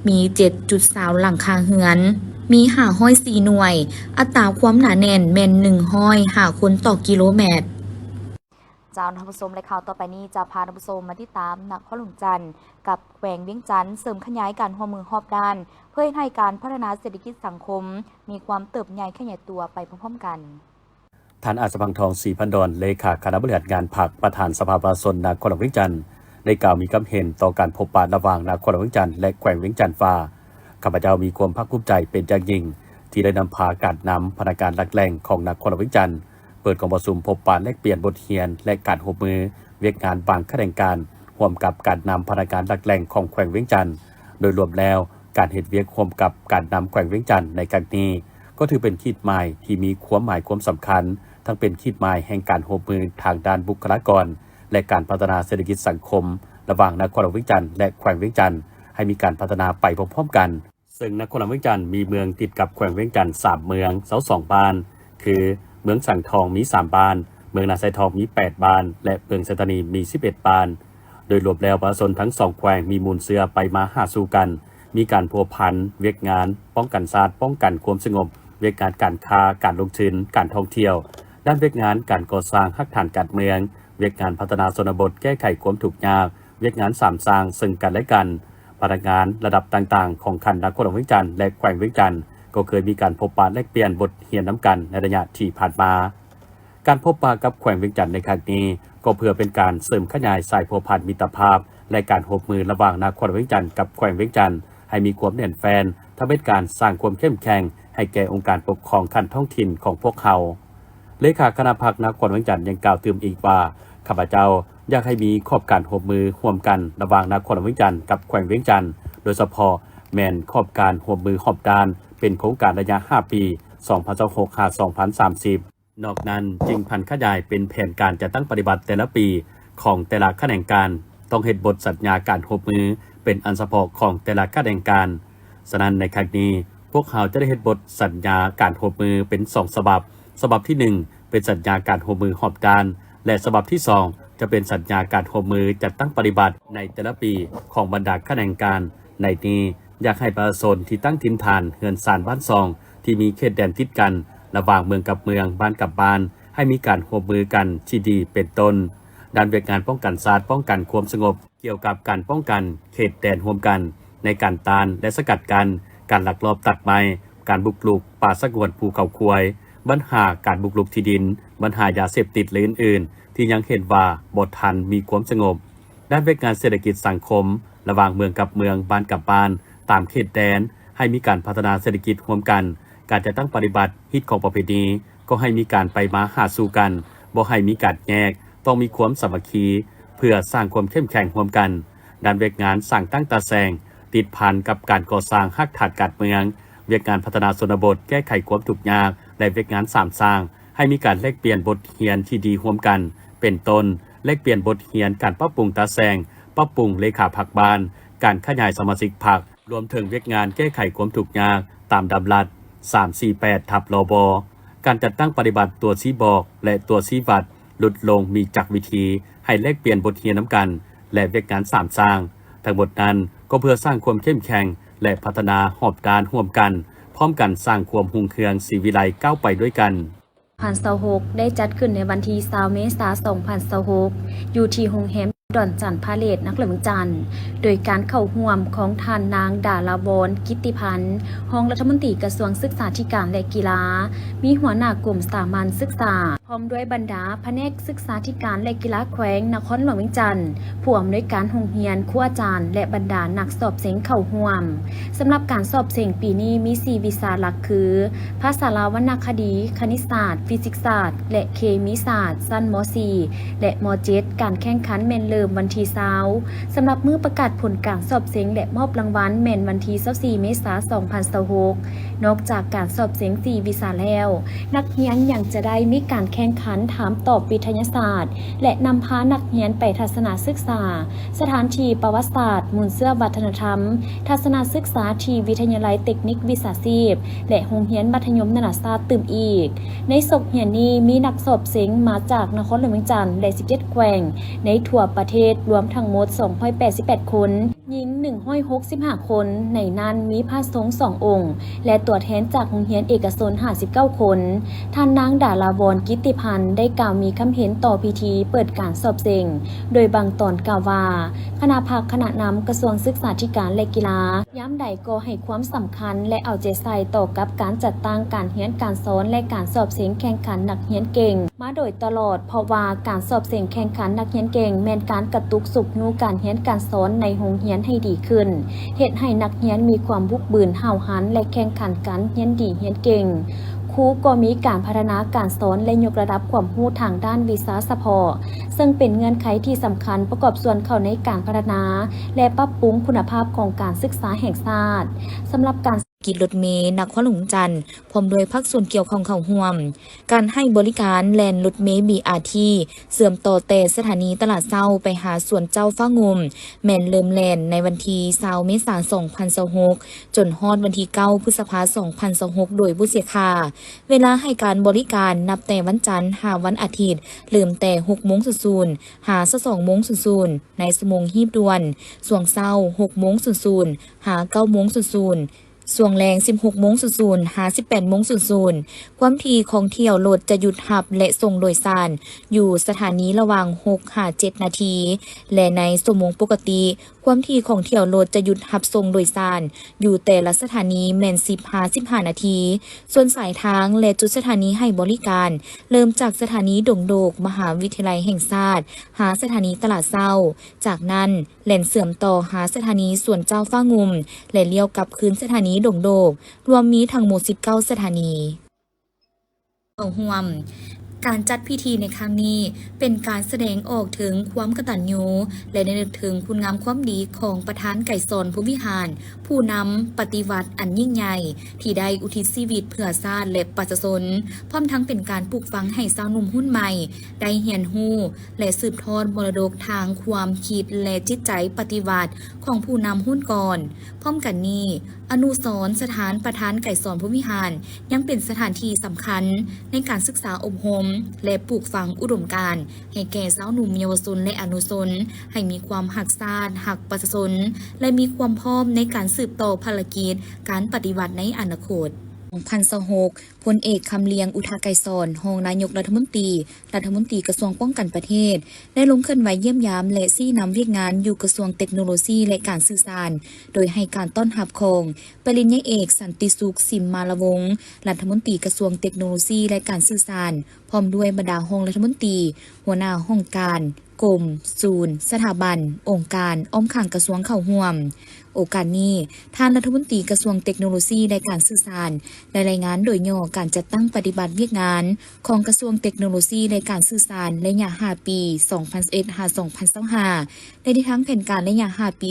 มี 7.3 หลังคาเรือนมี504หน่วยอัตราความหนาแน่นแม่น105คนต่อกิโลเมตรเจ้าท่านผู้ชมและข่าวต่อไปนี้จะพาท่านผู้ชมมาติดตามนครหลวงจันทน์กับแขวงเวียงจันทน์เสริมขยายการร่วมมือรอบด้านเพื่อให้การพัฒนาเศรษฐกิจสังคมมีความเติบใหญ่ขยายตัวไปพร้อมๆกันท่านอาสพังทองศรีพันดอนเลขาคณะบริหารงานพรรคประธานสภาประชาชนนครหลวงเวียงจันทน์ได้กล่าวมีความเห็นต่อการพบปะระหว่างนครหลวงเวียงจันทน์และแขวงเวียงจันทน์ว่าข้าพเจ้ามีความภาคภูมิใจเป็นอย่างยิ่งที่ได้นำพาการนำพนักงานหลักแหล่งของนครหลวงเวียงจันทน์เปิดกองประชุมพบปะแลกเปลี่ยนบทเรียนและการร่วมมือเวียกงานบางขบวนการร่วมกับการนำพนักงานหลักแหล่งของแขวงเวียงจันทน์โดยรวมแล้วการเฮ็ดเวียกร่วมกับการนำแขวงเวียงจันทน์ในครั้งนี้ก็ถือเป็นขีดหมายที่มีความหมายความสำคัญทั้งเป็นขีดหมายแห่งการร่วมมือทางด้านบุคลากรและการพัฒนาเศรษฐกิจสังคมระหว่างนครหลวงเวียงจันทน์และแขวงเวียงจันทน์ให้มีการพัฒนาไปพร้อมๆกันซึ่งนครหลวงเวียงจันทน์มีเมืองติดกับแขวงเวียงจันทน์3เมือง2บ้านคือเมืองสังทองมี3บ้านเมืองนาไซทองมี8บ้านและเมืองเศรษฐนีมี11บ้านโดยรวมแล้วประชาชนทั้ง2แขวงมีมูลเสือไปมาหาสู่กันมีการพัวพันเวียกงานป้องกันชาติป้องกันความสงบเวียกงานการค้าการลงทุนการท่องเที่ยวด้านเวียกงานการก่อสร้างหักฐานการเมืองเวียกงานพัฒนาชนบทแก้ไขความทุกข์ยากเวียกงานสามสร้างซึ่งกันและกันพนักงานระดับต่างๆของคันนครหลวงเวียงจันทน์และแขวงเวียงจันทน์ก็เคยมีการพบปะแลกเปลี่ยนบทเรียนน้ำกันในระยะที่ผ่านมาการพบปะกับแขวงเวียงจันทน์ในครั้งนี้ก็เพื่อเป็นการเสริมขยายสายพัวพันมิตรภาพและการร่วมมือระหว่างนครหลวงเวียงจันทน์กับแขวงเวียงจันทน์ให้มีความแน่นแฟ้นทำให้การสร้างความเข้มแข็งให้แก่องค์การปกครองขั้นท้องถิ่นของพวกเขาเลขาคณะพรรคนครหลวงเวียงจันทน์ยังกล่าวเติมอีกว่าข้าพเจ้าอยากให้มีขอบการร่วมมือร่วมกันระหว่างนครหลวงเวียงจันทน์กับแขวงเวียงจันทน์โดยเฉพาะแม่นขอบการร่วมมือรอบด้านเป็นโครงการระยะ5ปี2026-2030นอกนั้นจึงพันขยายเป็นแผนการจะตั้งปฏิบัติแต่ละปีของแต่ละแขนงการต้องเฮ็ดบทสัญญาการร่วมมือเป็นอันเฉพาะของแต่ละแขนงการฉะนั้นในครั้งนี้พวกเขาจะได้เฮ็ดบทสัญญาการร่วมมือเป็น2ฉบับที่1เป็นสัญญาการร่วมมือรอบด้านและฉบับที่2จะเป็นสัญญาการร่วมมือจัดตั้งปฏิบัติในแต่ละปีของบรรดาแขนงการในนี้อยากให้ประชาชนที่ตั้งถิ่นฐานเฮือนซานบ้านซองที่มีเขตแดนติดกันระหว่างเมืองกับเมืองบ้านกับบ้านให้มีการร่วมมือกันที่ดีเป็นต้นด้านเวียกงานป้องกันชาติป้องกันความสงบเกี่ยวกับการป้องกันเขตแดนร่วมกันในการต้านและสกัดกั้นการลักลอบตัดไม้การบุกรุกป่าสงวนภูเขาควายปัญหาการบุกรุกที่ดินปัญหายาเสพติดและอื่นๆที่ยังเห็นว่าบ่ทันมีความสงบด้านเวียกงานเศรษฐกิจสังคมระหว่างเมืองกับเมืองบ้านกับบ้านตามเขตแดนให้มีการพัฒนาเศรษฐกิจร่วมกันการจะตั้งปฏิบัติฮิตของประเพณีก็ให้มีการไปมาหาสู่กัน บ่ให้มีการแยกต้องมีความสามัคคีเพื่อสร้างความเข้มแข็งร่วมกันด้านเวียกงานสร้างตั้งตาแสงติดพันกับการก่อสร้างฮักฐานการเมืองเวียกงานพัฒนาชนบทแก้ไขความทุกข์ยากและเวียกงานสามสร้างให้มีการแลกเปลี่ยนบทเรียนที่ดีร่วมกันเป็นต้นแลกเปลี่ยนบทเรียนการปรับปรุงตาแสงปรับปรุงเลขาพรรคบ้านการขยายสมาชิกพรรครวมถึงเวียกงานแก้ไขความทุกข์ยากตามดำรัส 348 ลบการจัดตั้งปฏิบัติตัวชี้บอกและตัวชี้วัดลดลงมีจักวิธีให้แลกเปลี่ยนบทเรียนน้ำกันและเวียกงานสามสร้างทั้งหมดนั้นก็เพื่อสร้างความเข้มแข็งและพัฒนาหอบด้านร่วมกันพร้อมกันสร้างความหุ่งเคืองศรีวิไลก้าวไปด้วยกัน2026ได้จัดขึ้นในวันที่20 เมษายน 2026อยู่ที่โรงแรมดอนจันทร์พาเลทนักเมืองจันทร์โดยการเข้าร่วมของท่านนางดาลาวรกิตติพันธ์รองรัฐมนตรีกระทรวงศึกษาธิการและกีฬามีหัวหน้ากลุ่มสามัญศึกษาพร้อมด้วยบรรดาแผนกศึกษาธิการและกีฬาแขวงนครหลวงเวียงจันทร์ผู้อำนวยการโรงเรียนครูอาจารย์และบรรดานักสอบเสียงเข้าร่วมสำหรับการสอบเสียงปีนี้มี4วิชาหลักคือภาษาลาววรรณคดีคณิตศาสตร์ฟิสิกส์ศาสตร์และเคมีศาสตร์ชั้นม.4 และม.7 การแข่งขันแม่นเริ่มวันที่20สำหรับมื้อประกาศผลการสอบเสียงและมอบรางวัลแม่นวันที่24 เมษายน 2026นอกจากการสอบเสียง4วิชาแล้วนักเรียนยังจะได้มีการแข่งขันถามตอบวิทยาศาสตร์และนำพานักเรียนไปทัศนศึกษาสถานที่ประวัติศาสตร์มูลเสื้อวัฒนธรรมทัศนศึกษาที่วิทยาลัยเทคนิควิชาชีพและโรงเรียนมัธยมนานาชาติตื่มอีกในศกเรียนนี้มีนักสอบเสียงมาจากนครหลวงเวียงจันทร์และ17แขวงในทั่วประเทศรวมทั้งหมด288คนหญิง165คนในนั้นมีพระสงฆ์2องค์และตัวแทนจากโรงเรียนเอกชน59คนท่านนางดาลาวรกิตติพันธ์ได้กล่าวมีคำเห็นต่อพิธีเปิดการสอบเสียงโดยบางตอนกล่าวว่าคณะภาคคณะนำกระทรวงศึกษาธิการและกีฬาย้ำใดก็ให้ความสำคัญและเอาใจใส่ต่อกับการจัดตั้งการเรียนการสอนและการสอบเสียงแข่งขันนักเรียนเก่งมาโดยตลอดเพราะว่าการสอบเสียงแข่งขันนักเรียนเก่งแม่นการกระตุกสุขนูการเรียนการสอนในโรงเรียนให้ดีขึ้นเฮ็ดให้นักเรียนมีความบุกบืนห้าวหันและแข่งขันกันเรียนดีเรียนเก่งครูก็มีการพัฒนาการสอนและยกระดับความรู้ทางด้านวิชาเฉพาะซึ่งเป็นเงื่อนไขที่สำคัญประกอบส่วนเข้าในการพัฒนาและปรับปรุงคุณภาพของการศึกษาแห่งชาติสำหรับการกิจรถเมล์นครหลวงจันทร์พร้อมด้วยภาคส่วนเกี่ยวข้องเข้าร่วมการให้บริการแล่นรถเมล์ BRT เสื่อมต่อแต่สถานีตลาดเช้าไปหาสวนเจ้าฟ้างมแม่นเริ่มแล่นในวันที่20 เมษายน 2026จนฮอดวันที่9 พฤษภาคม 2026โดยบ่เสียค่าเวลาให้การบริการนับแต่วันจันทร์หาวันอาทิตย์เริ่มแต่ 6:00 นหา 2:00 นในชั่วโมงฮีบด่วนช่วงเช้า 6:00 นหา 9:00 นส่วงแรง 16:00 นหา 18:00 นความถี่ของเที่ยวรถจะหยุดหับและส่งโดยสารอยู่สถานีระหว่าง 6-7 นาทีและในชั่วโมงปกติความถี่ของเที่ยวรถจะหยุดหับส่งโดยสารอยู่แต่ละสถานีแม่น 15 นาทีส่วนสายทางและจุดสถานีให้บริการเริ่มจากสถานีดงโดกมหาวิทยาลัยแห่งชาติหาสถานีตลาดเช้าจากนั้นแล่นเสื่อมต่อหาสถานีสวนเจ้าฟ้างุมและเลี้ยวกลับคืนสถานีดงโดกรวมมีทั้งหมด19สถานีห่วมการจัดพิธีในครั้งนี้เป็นการแสดงออกถึงความกตัญญูและได้นึกถึงคุณงามความดีของประธานไก่สอนภูมิหารผู้นำปฏิวัติอันยิ่งใหญ่ที่ได้อุทิศชีวิตเพื่อชาติและประชาชนพร้อมทั้งเป็นการปลูกฝังให้ชาวหนุ่มรุ่นใหม่ได้เรียนรู้และสืบทอดมรดกทางความคิดและจิตใจปฏิวัติของผู้นำรุ่นก่อนพร้อมกันนี้อนุสรณ์สถานประธานไก่สอนภูมิหารยังเป็นสถานที่สำคัญในการศึกษาอบรมและปลูกฝังอุดมการณ์ให้แก่สาวหนุ่มเยาวชนและอนุชนให้มีความหักชาติหักประชาชนและมีความพร้อมในการสืบต่อภารกิจการปฏิวัติในอนาคต2026พลเอกคำเลียงอุทาไกรสอนรองนายกรัฐมนตรีกระทรวงป้องกันประเทศได้ลงเคลื่อนไหวเยี่ยมยามและชี้นำเวียกงานอยู่กระทรวงเทคโนโลยีและการสื่อสารโดยให้การต้อนรับของปริญญาเอกสันติสุขสิมมาลวงศ์รัฐมนตรีกระทรวงเทคโนโลยีและการสื่อสาร พร้อมด้วยบรรดาห้องรัฐมนตรีหัวหน้าห้องการกรมศูนย์สถาบันองค์การอ้อมข้างกระทรวงเข้าร่วมโอกาสนี้ท่านรัฐมนตรีกระทรวงเทคโนโลยีและการสื่อสารได้รายงานโดยย่อการจัดตั้งปฏิบัติเวียกงานของกระทรวงเทคโนโลยีและการสื่อสารระยะ5ปี 2021-2025 ในทิศทางแผนการระยะ5ปี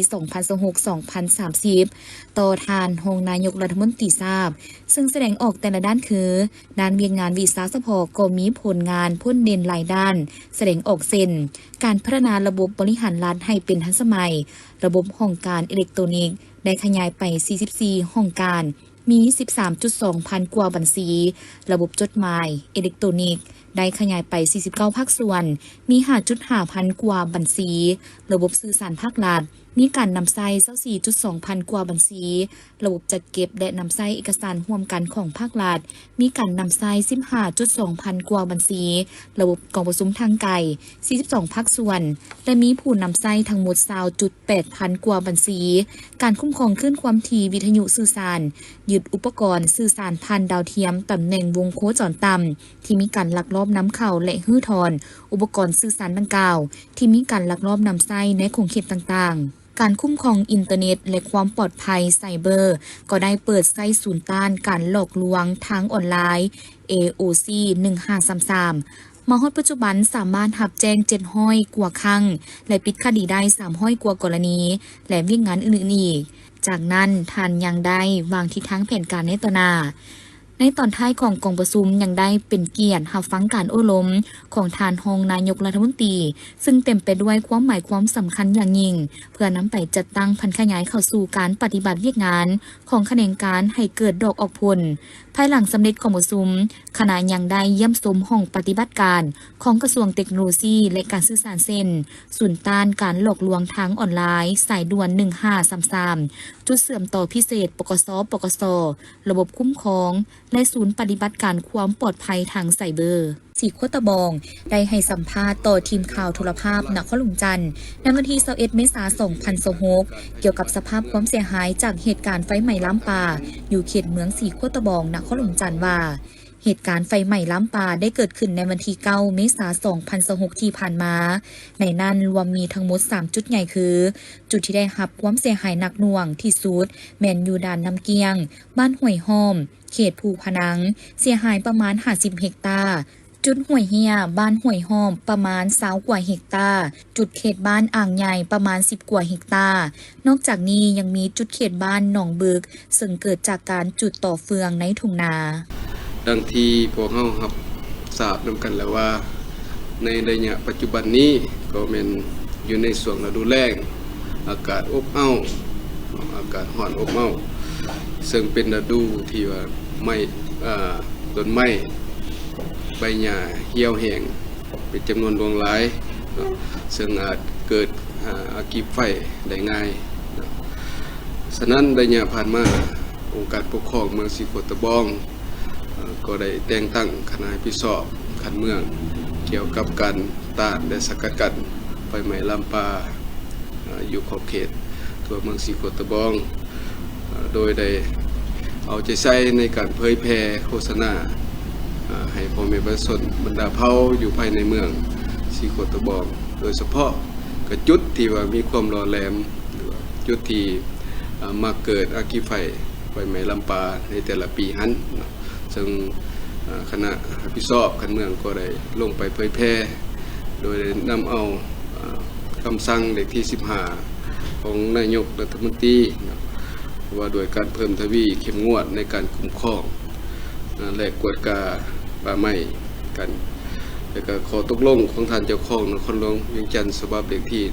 2026-2030 ต่อทานรองนายกรัฐมนตรีทราบซึ่งแสดงออกแต่ละด้านคือด้านเวียกงานวีซ่าเฉพาะก็มีผลงานพ้นเด่นหลายด้านแสดงออกเช่นการพัฒนาระบบบริหารรัฐให้เป็นทันสมัยระบบห้องการอิเล็กทรอนิกส์ได้ขยายไป 44 ห้องการมี 13.2 พันกว่าบัญชีระบบจดหมายอิเล็กทรอนิกส์ได้ขยายไป 49 ภาคส่วนมี 5.5 พันกว่าบัญชีระบบสื่อสารภาครัฐมีการนำใช้ 24.2 พันกว่าบัญชีระบบจัดเก็บและนำใช้เอกสารร่วมกันของภาครัฐมีการนำใช้ 15.2 พันกว่าบัญชีระบบกองประชุมทางไกล 42 ภาคส่วนและมีผู้นำใช้ทั้งหมด 20.8 พันกว่าบัญชีการคุ้มครองคลื่นความถี่วิทยุสื่อสารยึดอุปกรณ์สื่อสารผ่านดาวเทียมตำแหน่งวงโคจรต่ำที่มีการลักลอบนำเข้าและฮื้อถอนอุปกรณ์สื่อสารดังกล่าวที่มีการลักลอบนำใช้ในขงเขตต่างๆการคุ้มครองอินเทอร์เน็ตและความปลอดภัยไซเบอร์ก็ได้เปิดใช้ศูนย์ต้านการหลอกลวงทางออนไลน์ AOC 1533มาฮอดปัจจุบันสามารถรับแจ้ง700กว่าครั้งและปิดคดีได้300กว่ากรณีและเวียกงานอื่นๆอีกจากนั้นท่านยังได้วางทิศทางแผนการในต่อหน้าในตอนท้ายของกองประชุมยังได้เป็นเกียรติรับฟังการโอ้ล้มของทานรองนายกรัฐมนตรีซึ่งเต็มไปด้วยความหมายความสำคัญอย่างยิ่งเพื่อนำไปจัดตั้งพันขยายเข้าสู่การปฏิบัติเวียกงานของแขนงการให้เกิดดอกออกผลภายหลังสำเร็จกองประชุมคณะยังได้เยี่ยมชมห้องปฏิบัติการของกระทรวงเทคโนโลยีและการสื่อสารเส้นศูนย์ต้านการหลอกลวงทางออนไลน์สายด่วน1533จุดเสื่อมต่อพิเศษปกส.ปกส.ระบบคุ้มครองและศูนย์ปฏิบัติการความปลอดภัยทางไซเบอร์สีโคตะบองได้ให้สัมภาษณ์ต่อทีมข่าวโทรภาพนครหลวงจันทร์ในวันที่21เมษายน2026เกี่ยวกับสภาพความเสียหายจากเหตุการณ์ไฟไหม้ล้ำป่าอยู่เขตเมืองสีโคตะบองนครหลวงจันทร์ว่าเหตุการณ์ไฟไหม้ล้ำป่าได้เกิดขึ้นในวันที่9เมษายน2026ที่ผ่านมาในนั้นรวมมีทั้งหมด3จุดใหญ่คือจุดที่ได้รับความเสียหายหนักหน่วงที่สุดแม่นอยู่ด่านน้ำเกียงบ้านห้วยหอมเขตภูพนังเสียหายประมาณ50เฮกตาร์จุดห้วยเฮียบ้านห้วยหอมประมาณ20กว่าเฮกตาร์จุดเขตบ้านอ่างใหญ่ประมาณ10กว่าเฮกตาร์นอกจากนี้ยังมีจุดเขตบ้านหนองบึกซึ่งเกิดจากการจุดต่อเฟืองในทุ่งนาดังที่พวกเราครับทราบนำกันแล้วว่าในระยะปัจจุบันนี้ก็เป็นอยู่ในช่วงฤดูแล้งอากาศอบอ้าวอากาศร้อนอบอ้าวซึ่งเป็นฤดูที่ว่าต้นไม้ใบหญ้าเหี่ยวแห้งเป็นจำนวนหลายซึ่งอาจเกิดอาคีไฟได้ง่ายฉะนั้นระยะผ่านมาองค์การปกครองเมืองสีโคตะบองก็ได้แต่งตั้งคณะพิสอบขันเมืองเกี่ยวกับการต้านและสกัดกั้นไฟไหม้ลำปาอยู่ขอบเขตทั่วเมืองสีโคตะบองโดยได้เอาใจใส่ในการเผยแพร่โฆษณาให้พ่อแม่ประชาชนบรรดาเผ่าอยู่ภายในเมืองสีโคตะบองโดยเฉพาะกระจุดที่ว่ามีความร้อนแรงจุดที่มาเกิดอาคีไฟไหม้ลำปาในแต่ละปีหั้นซึ่งคณะพิสอบขันเมืองก็ได้ลงไปเผยแพร่โดยนำเอาคำสั่งเลขที่15ของนายกรัฐมนตรีว่าโดยการเพิ่มทวีเข้มงวดในการคุ้มครองและกวดกาป่าไม้กันและก็ขอตกลงของท่านเจ้าของนครหลวงเวียงจันทร์ฉบับเลขที่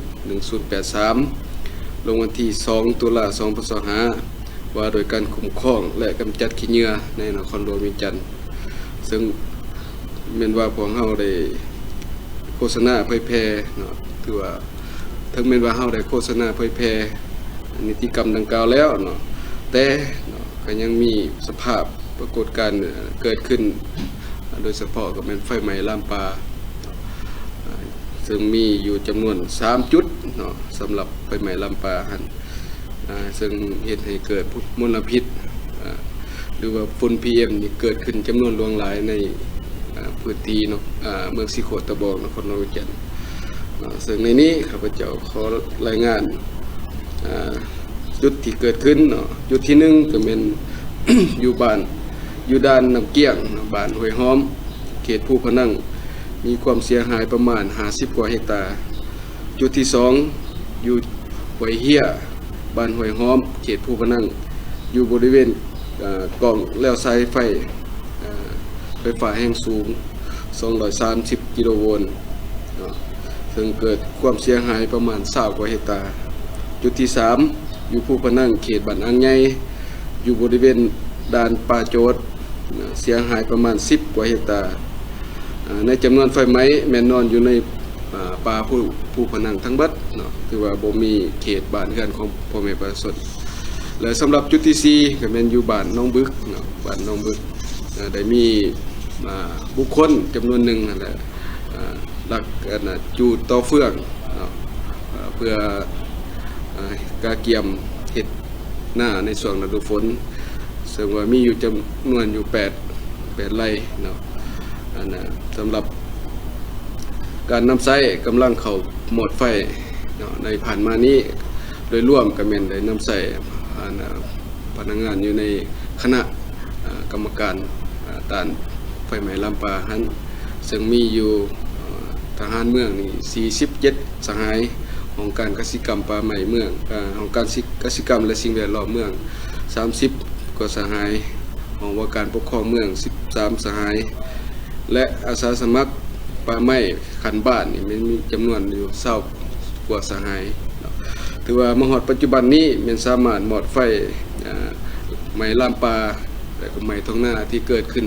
1083ลงวันที่2ตุลาคม2565ว่าโดยการคุ้มครองและกำจัดขี้เหงื่อในนครหลวงเวียงจันทร์ซึ่งแม้นว่าพวกเราได้โฆษณาเผยแพร่ถือว่าถึงแม้นว่าเราได้โฆษณาเผยแพร่นิติกรรมดังกล่าวแล้วแต่ก็ยังมีสภาพปรากฏการณ์เกิดขึ้นโดยเฉพาะกับไฟไหม้ลำปาซึ่งมีอยู่จำนวน3จุดสำหรับไฟไหม้ลำปาหันซึ่งเหตุให้เกิดมลพิษหรือว่าฝุ่น PM นี่เกิดขึ้นจำนวนหลายใน พื้นที่เนาะเมืองสีโขตะบองนครหลวงวิจันทร์ซึ่งในนี้ข้าพเจ้าขอรายงานจุดที่เกิดขึ้นเนาะจุดที่1ก็เป็น อยู่ด้านน้ำเกี้ยงบ้านห้วยหอมเขตภูพนังมีความเสียหายประมาณ50กว่าเฮกตาร์จุดที่2อยู่ห้วยเหี้ยบ้านห้วยหอมเขตภูพนังอยู่บริเวณกองแล้วสายไฟฟ้าแรงสูง230กิโลโวลต์ซึ่งเกิดความเสียหายประมาณ20กว่าเฮกตาร์จุดที่3อยู่ภูพนังเขตบ้านอ่างใหญ่อยู่บริเวณด่านป่าโจดเสียหายประมาณ10กว่าเฮกตาร์ในจำนวนไฟไหม้แม่นนอนอยู่ในป่าภูพนังทั้งเบิดเนาะคือว่าบ่มีเขตบ้านเรือนของพ่อแม่ประชาชนและสำหรับจุดที่4ก็แม่นอยู่บ้านหนองบึกเนาะบ้านหนองบึกได้มีบุคคลจำนวนหนึ่งนั่นแหละลักจูดต่อเฟืองเนาะเพื่อกาเกียมเฮ็ดหน้าในช่วงฤดูฝนซึ่งว่ามีอยู่จำนวนอยู่8ไร่เนาะสำหรับการนำใช้กำลังเข้าหมดไฟเนาะในผ่านมานี้โดยร่วมกับแม่นได้นำใช้พนักงานอยู่ในคณะกรรมการต้านไฟไหม้ลำปางหันซึ่งมีอยู่ทหารเมืองนี่47สหายของการกสิกรรมป่าไม้เมืองของการกสิกรรมและสิ่งแวดล้อมเมือง30กว่าสหายของว่าการปกครองเมือง13สหายและอาสาสมัครป่าไม้ขันบ้านนี่มีจำนวนอยู่20กว่าสหายถือว่ามหอดปัจจุบันนี้มันสามารถหมดไฟไม้ลามปลาและก็ไม้ท้องหน้าที่เกิดขึ้น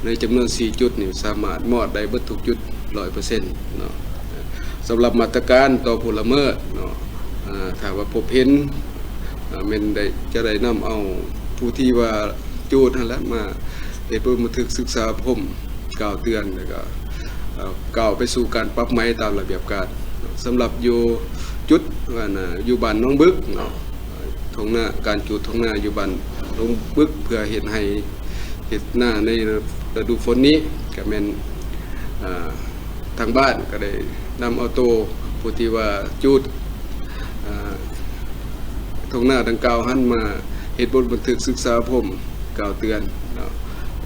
ในจำนวน4จุดนี่สามารถหมดได้เบิดทุกจุด 100% เนาะสำหรับมาตรการต่อผู้ละเมิดเนาะถ้าว่าพบเห็นมันได้จะได้นำเอาผู้ที่ว่าจูดนั่นแหละมาเฮ็ดบันทึกศึกษาผมกล่าวเตือนแล้วก็กล่าวไปสู่การปรับไม้ตามระเบียบการสำหรับอยู่จุดว่าอยู่บ้านน้องบึกเนาะท้องหน้าการจูดท้องหน้าอยู่บ้านน้องบึกเพื่อเฮ็ดให้เฮ็ดหน้าในฤดูฝนนี้ก็แม่นทางบ้านก็ได้นำเอาโตผู้ที่ว่าจูดท้องหน้าดังกล่าวหันมาเฮ็ดบทบันทึกศึกษาผมกล่าวเตือนเนาะ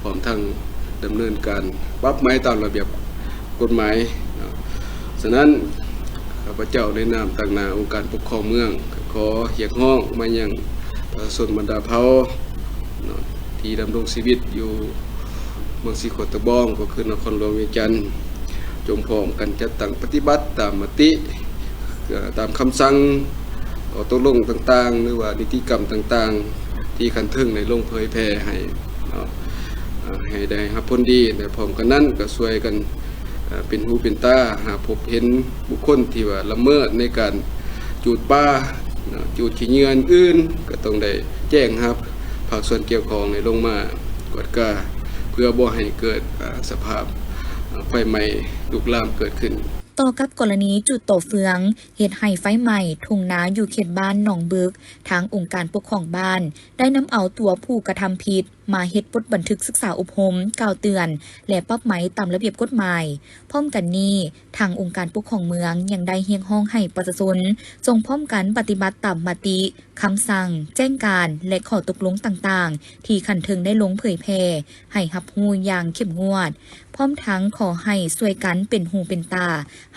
พร้อมทั้งดำเนินการปรับไม้ตามระเบียบกฎหมายเนาะฉะนั้นข้าพเจ้าในนามต่างหน้าองค์การปกครองเมืองขอเรียกร้องมายังประชาชนบรรดาเผ่าเนาะที่ดำรงชีวิตอยู่เมืองสีโขตะบองก็คือนครหลวงเวียงจันทร์จงพร้อมกันจัดตั้งปฏิบัติตามมติตามคำสั่งตกลงต่างๆหรือว่านิติกรรมต่างๆที่คันถึงในลงเผยแพร่ให้ได้รับผลดีและพร้อมกันนั้นก็ช่วยกันเป็นหูเป็นตาหาพบเห็นบุคคลที่ว่าละเมิดในการจูดป่าจูดขี้เหงื่ออื่นก็ต้องได้แจ้งครับภาคส่วนเกี่ยวข้องในลงมากวดกาเพื่อบ่ให้เกิดสภาพไฟไหม้ลุกลามเกิดขึ้น ต่อกับกรณีจุดโตเฟืองเหตุให้ไฟไหม้ทุ่งนาอยู่เขตบ้านหนองบึกทางองค์การปกครองบ้านได้นำเอาตัวผู้กระทำผิดมาเฮ็ดบทบันทึกศึกษาอบรมกล่าวเตือนและปรับไหมตามระเบียบกฎหมายพร้อมกันนี้ทางองค์การปกครองเมืองยังได้เรียกร้องให้ประชาชนจงพร้อมกันปฏิบัติตามมติคำสั่งแจ้งการและข้อตกลงต่างๆที่คันถึงได้ลงเผยแพร่ให้รับรู้อย่างเข้มงวดพร้อมทั้งขอให้ช่วยกันเป็นหูเป็นตา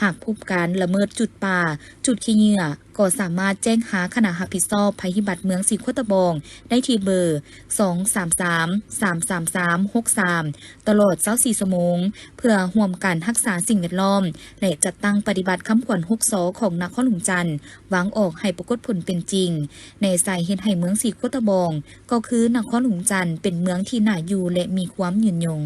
หากพบการละเมิดจุดป่าจุดขี้เหงื่อก็สามารถแจ้งหาคณะรับผิดชอบภัยพิบัติเมืองสีโคตะบองได้ที่เบอร์ 233-333-63 ตลอด24 ชั่วโมงเพื่อร่วมกันรักษาสิ่งแวดล้อมและจัดตั้งปฏิบัติคำขวัญ6 สของนครหลวงจันทร์วางออกให้ปรากฏผลเป็นจริงในสายเฮ็ดให้เมืองสีโคตะบองก็คือนครหลวงจันทร์เป็นเมืองที่น่าอยู่และมีความยืนยง